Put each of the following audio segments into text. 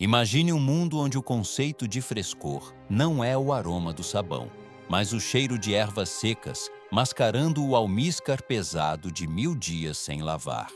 Imagine um mundo onde o conceito de frescor não é o aroma do sabão, mas o cheiro de ervas secas mascarando o almíscar pesado de 1000 dias sem lavar.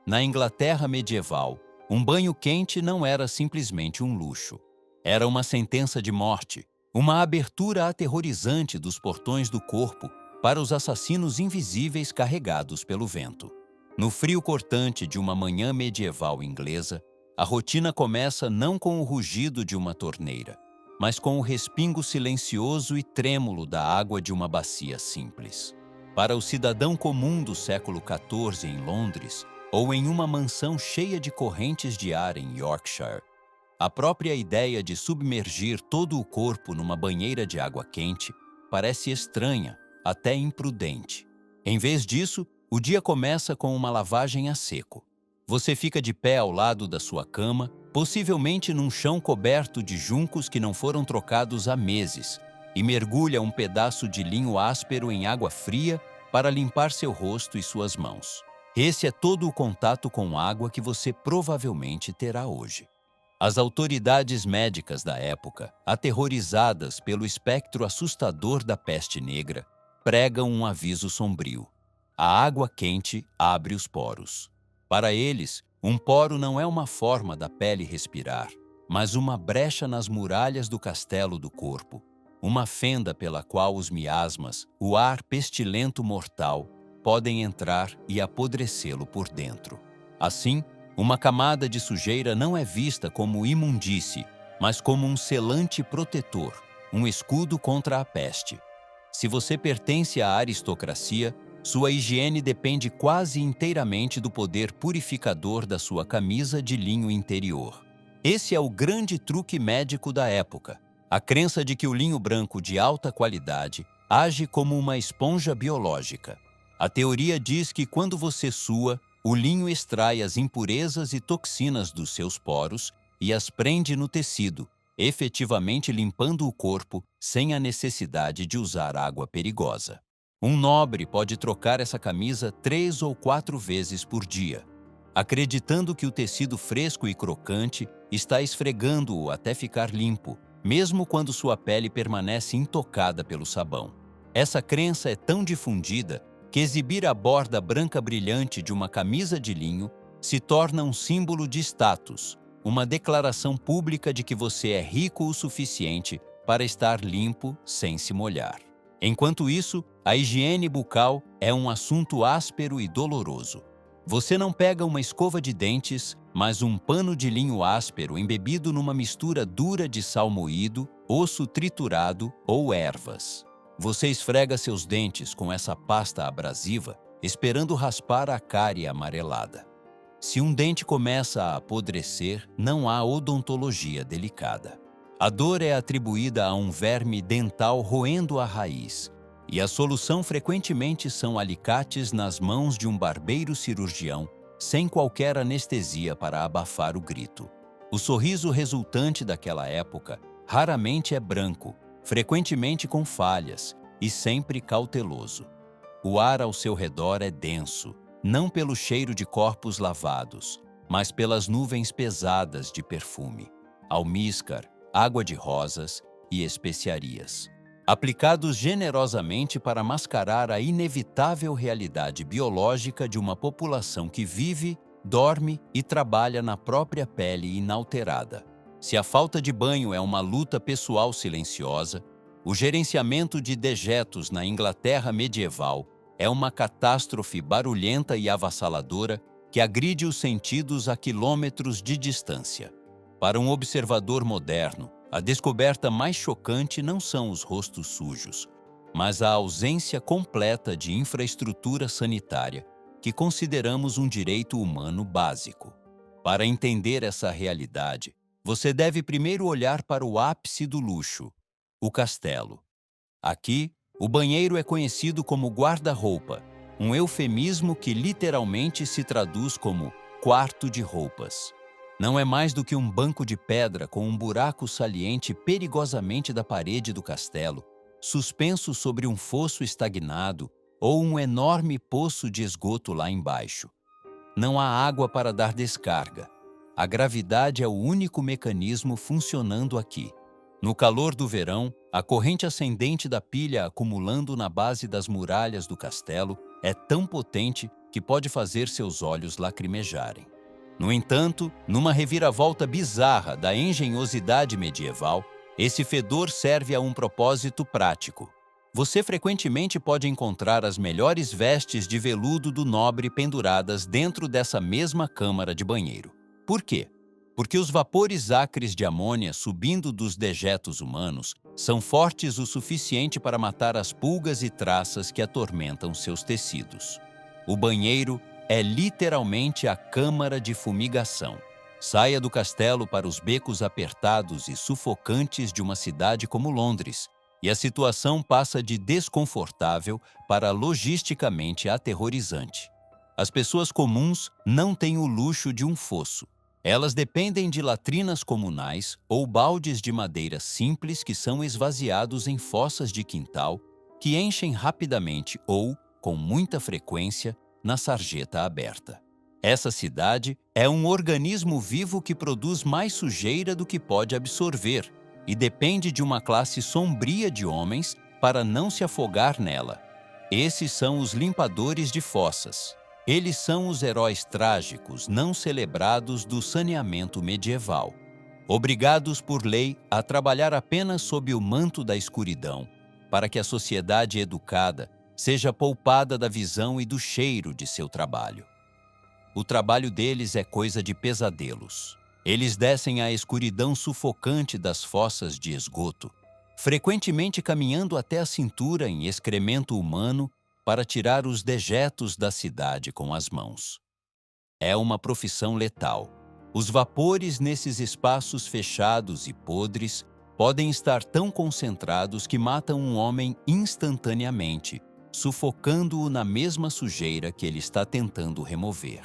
Na Inglaterra medieval, um banho quente não era simplesmente um luxo. Era uma sentença de morte, uma abertura aterrorizante dos portões do corpo para os assassinos invisíveis carregados pelo vento. No frio cortante de uma manhã medieval inglesa, a rotina começa não com o rugido de uma torneira, mas com o respingo silencioso e trêmulo da água de uma bacia simples. Para o cidadão comum do século XIV em Londres, ou em uma mansão cheia de correntes de ar em Yorkshire, a própria ideia de submergir todo o corpo numa banheira de água quente parece estranha, até imprudente. Em vez disso, o dia começa com uma lavagem a seco. Você fica de pé ao lado da sua cama, possivelmente num chão coberto de juncos que não foram trocados há meses, e mergulha um pedaço de linho áspero em água fria para limpar seu rosto e suas mãos. Esse é todo o contato com água que você provavelmente terá hoje. As autoridades médicas da época, aterrorizadas pelo espectro assustador da peste negra, pregam um aviso sombrio. A água quente abre os poros. Para eles, um poro não é uma forma da pele respirar, mas uma brecha nas muralhas do castelo do corpo, uma fenda pela qual os miasmas, o ar pestilento mortal, podem entrar e apodrecê-lo por dentro. Assim, uma camada de sujeira não é vista como imundície, mas como um selante protetor, um escudo contra a peste. Se você pertence à aristocracia, sua higiene depende quase inteiramente do poder purificador da sua camisa de linho interior. Esse é o grande truque médico da época, a crença de que o linho branco de alta qualidade age como uma esponja biológica. A teoria diz que quando você sua, o linho extrai as impurezas e toxinas dos seus poros e as prende no tecido, efetivamente limpando o corpo sem a necessidade de usar água perigosa. Um nobre pode trocar essa camisa 3 ou 4 vezes por dia, acreditando que o tecido fresco e crocante está esfregando-o até ficar limpo, mesmo quando sua pele permanece intocada pelo sabão. Essa crença é tão difundida que exibir a borda branca brilhante de uma camisa de linho se torna um símbolo de status, uma declaração pública de que você é rico o suficiente para estar limpo sem se molhar. Enquanto isso, a higiene bucal é um assunto áspero e doloroso. Você não pega uma escova de dentes, mas um pano de linho áspero embebido numa mistura dura de sal moído, osso triturado ou ervas. Você esfrega seus dentes com essa pasta abrasiva, esperando raspar a cárie amarelada. Se um dente começa a apodrecer, não há odontologia delicada. A dor é atribuída a um verme dental roendo a raiz, e a solução frequentemente são alicates nas mãos de um barbeiro cirurgião, sem qualquer anestesia para abafar o grito. O sorriso resultante daquela época raramente é branco, frequentemente com falhas, e sempre cauteloso. O ar ao seu redor é denso, não pelo cheiro de corpos lavados, mas pelas nuvens pesadas de perfume, almíscar, água de rosas e especiarias, aplicados generosamente para mascarar a inevitável realidade biológica de uma população que vive, dorme e trabalha na própria pele inalterada. Se a falta de banho é uma luta pessoal silenciosa, o gerenciamento de dejetos na Inglaterra medieval é uma catástrofe barulhenta e avassaladora que agride os sentidos a quilômetros de distância. Para um observador moderno, a descoberta mais chocante não são os rostos sujos, mas a ausência completa de infraestrutura sanitária, que consideramos um direito humano básico. Para entender essa realidade, você deve primeiro olhar para o ápice do luxo, o castelo. Aqui, o banheiro é conhecido como guarda-roupa, um eufemismo que literalmente se traduz como quarto de roupas. Não é mais do que um banco de pedra com um buraco saliente perigosamente da parede do castelo, suspenso sobre um fosso estagnado ou um enorme poço de esgoto lá embaixo. Não há água para dar descarga. a gravidade é o único mecanismo funcionando aqui. No calor do verão, a corrente ascendente da pilha acumulando na base das muralhas do castelo é tão potente que pode fazer seus olhos lacrimejarem. No entanto, numa reviravolta bizarra da engenhosidade medieval, esse fedor serve a um propósito prático. Você frequentemente pode encontrar as melhores vestes de veludo do nobre penduradas dentro dessa mesma câmara de banheiro. Por quê? Porque os vapores acres de amônia subindo dos dejetos humanos são fortes o suficiente para matar as pulgas e traças que atormentam seus tecidos. O banheiro é literalmente a câmara de fumigação. Saia do castelo para os becos apertados e sufocantes de uma cidade como Londres, e a situação passa de desconfortável para logisticamente aterrorizante. As pessoas comuns não têm o luxo de um fosso. Elas dependem de latrinas comunais ou baldes de madeira simples que são esvaziados em fossas de quintal que enchem rapidamente ou, com muita frequência, na sarjeta aberta. Essa cidade é um organismo vivo que produz mais sujeira do que pode absorver e depende de uma classe sombria de homens para não se afogar nela. Esses são os limpadores de fossas. Eles são os heróis trágicos não celebrados do saneamento medieval, obrigados por lei a trabalhar apenas sob o manto da escuridão, para que a sociedade educada seja poupada da visão e do cheiro de seu trabalho. O trabalho deles é coisa de pesadelos. Eles descem à escuridão sufocante das fossas de esgoto, frequentemente caminhando até a cintura em excremento humano para tirar os dejetos da cidade com as mãos. É uma profissão letal. Os vapores nesses espaços fechados e podres podem estar tão concentrados que matam um homem instantaneamente, sufocando-o na mesma sujeira que ele está tentando remover.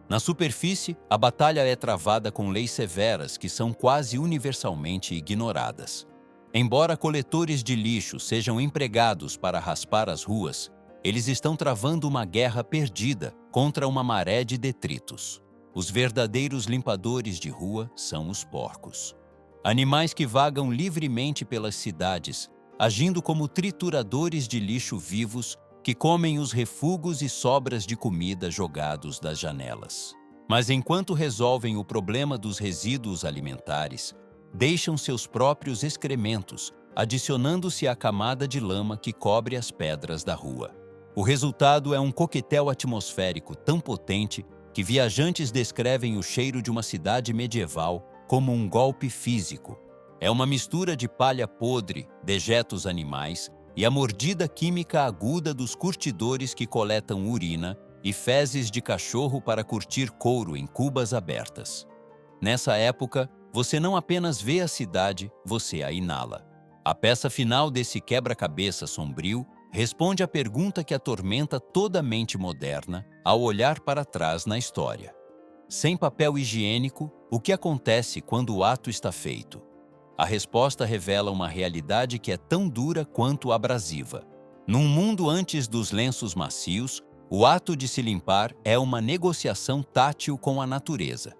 Na superfície, a batalha é travada com leis severas que são quase universalmente ignoradas. Embora coletores de lixo sejam empregados para raspar as ruas, eles estão travando uma guerra perdida contra uma maré de detritos. Os verdadeiros limpadores de rua são os porcos. Animais que vagam livremente pelas cidades, agindo como trituradores de lixo vivos que comem os refugos e sobras de comida jogados das janelas. Mas enquanto resolvem o problema dos resíduos alimentares, deixam seus próprios excrementos, adicionando-se à camada de lama que cobre as pedras da rua. O resultado é um coquetel atmosférico tão potente que viajantes descrevem o cheiro de uma cidade medieval como um golpe físico. É uma mistura de palha podre, dejetos animais e a mordida química aguda dos curtidores que coletam urina e fezes de cachorro para curtir couro em cubas abertas. Nessa época, você não apenas vê a cidade, você a inala. A peça final desse quebra-cabeça sombrio responde à pergunta que atormenta toda a mente moderna ao olhar para trás na história. Sem papel higiênico, o que acontece quando o ato está feito? A resposta revela uma realidade que é tão dura quanto abrasiva. Num mundo antes dos lenços macios, o ato de se limpar é uma negociação tátil com a natureza.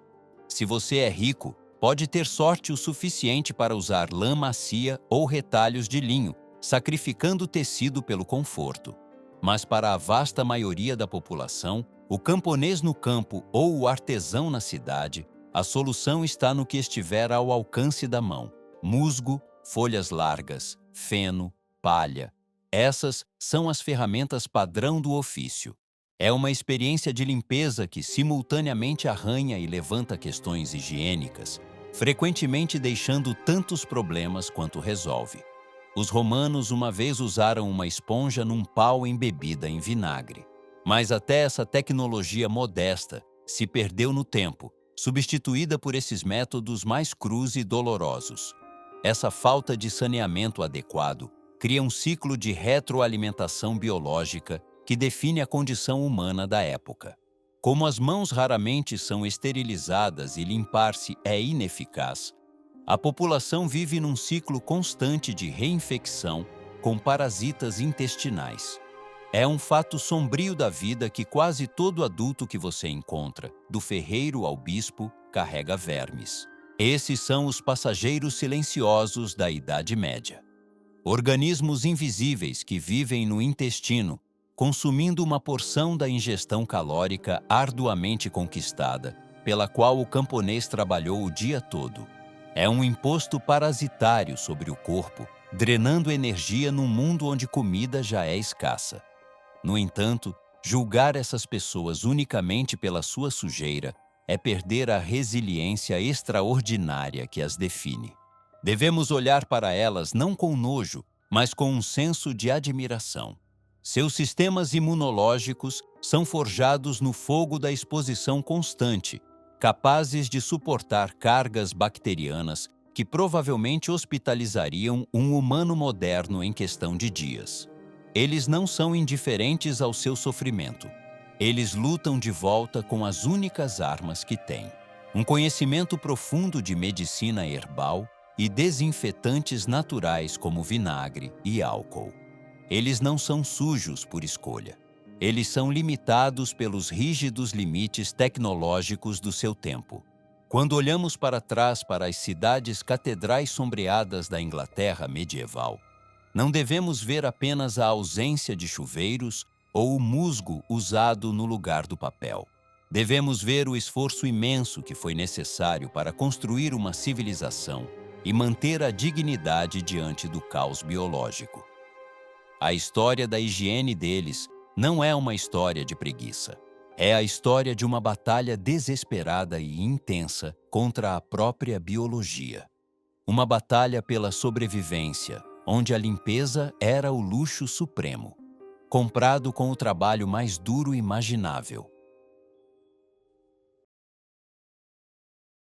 Se você é rico, pode ter sorte o suficiente para usar lã macia ou retalhos de linho, sacrificando o tecido pelo conforto. Mas para a vasta maioria da população, o camponês no campo ou o artesão na cidade, a solução está no que estiver ao alcance da mão. Musgo, folhas largas, feno, palha. Essas são as ferramentas padrão do ofício. É uma experiência de limpeza que simultaneamente arranha e levanta questões higiênicas, frequentemente deixando tantos problemas quanto resolve. Os romanos uma vez usaram uma esponja num pau embebida em vinagre. Mas até essa tecnologia modesta se perdeu no tempo, substituída por esses métodos mais crus e dolorosos. Essa falta de saneamento adequado cria um ciclo de retroalimentação biológica que define a condição humana da época. Como as mãos raramente são esterilizadas e limpar-se é ineficaz, a população vive num ciclo constante de reinfecção com parasitas intestinais. É um fato sombrio da vida que quase todo adulto que você encontra, do ferreiro ao bispo, carrega vermes. Esses são os passageiros silenciosos da Idade Média. Organismos invisíveis que vivem no intestino, consumindo uma porção da ingestão calórica arduamente conquistada, pela qual o camponês trabalhou o dia todo. É um imposto parasitário sobre o corpo, drenando energia num mundo onde comida já é escassa. No entanto, julgar essas pessoas unicamente pela sua sujeira é perder a resiliência extraordinária que as define. Devemos olhar para elas não com nojo, mas com um senso de admiração. Seus sistemas imunológicos são forjados no fogo da exposição constante, capazes de suportar cargas bacterianas que provavelmente hospitalizariam um humano moderno em questão de dias. Eles não são indiferentes ao seu sofrimento. Eles lutam de volta com as únicas armas que têm: um conhecimento profundo de medicina herbal e desinfetantes naturais como vinagre e álcool. Eles não são sujos por escolha. Eles são limitados pelos rígidos limites tecnológicos do seu tempo. Quando olhamos para trás para as cidades catedrais sombreadas da Inglaterra medieval, não devemos ver apenas a ausência de chuveiros ou o musgo usado no lugar do papel. Devemos ver o esforço imenso que foi necessário para construir uma civilização e manter a dignidade diante do caos biológico. A história da higiene deles não é uma história de preguiça. É a história de uma batalha desesperada e intensa contra a própria biologia. Uma batalha pela sobrevivência, onde a limpeza era o luxo supremo, comprado com o trabalho mais duro imaginável.